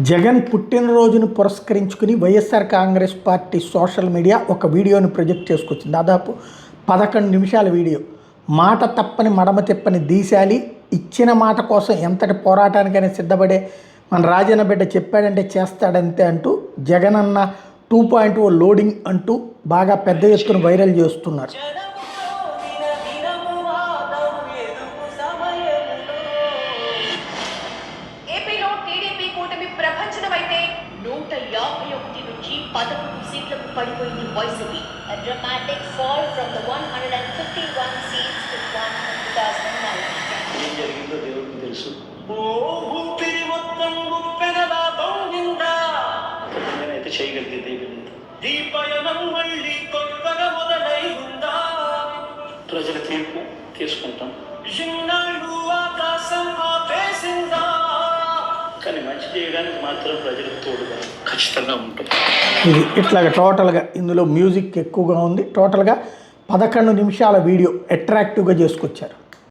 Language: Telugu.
జగన్ పుట్టినరోజును పురస్కరించుకుని YSR Congress party social media ఒక వీడియోని ప్రొజెక్ట్ చేసుకొచ్చింది. దాదాపు 11 నిమిషాల వీడియో. మాట తప్పని మడమ తిప్పని దీశాలి, ఇచ్చిన మాట కోసం ఎంతటి పోరాటానికైనా సిద్ధపడే మన రాజన్న బిడ్డ చెప్పాడంటే చేస్తాడంతే అంటూ జగన్ అన్న 2.0 లోడింగ్ అంటూ బాగా పెద్ద ఎత్తున వైరల్ చేస్తున్నారు. ప్రపంచమైతే 151 నుంచి 11 సీట్లకు పడిపోయింది YCP. A dramatic fall from the 151 seats to 109. ఏం జరిగిందో దేవుడికి తెలుసు. నేనైతే చేయగలిగేది ప్రజల తీర్పు తీసుకుంటాం, కానీ మంచి చేయడానికి మాత్రం ప్రజలకు తోడుగా ఖచ్చితంగా ఉంటుంది. ఇది ఇట్లాగా టోటల్గా ఇందులో మ్యూజిక్ ఎక్కువగా ఉంది. టోటల్గా 11 నిమిషాల వీడియో అట్రాక్టివ్గా చేసుకొచ్చారు.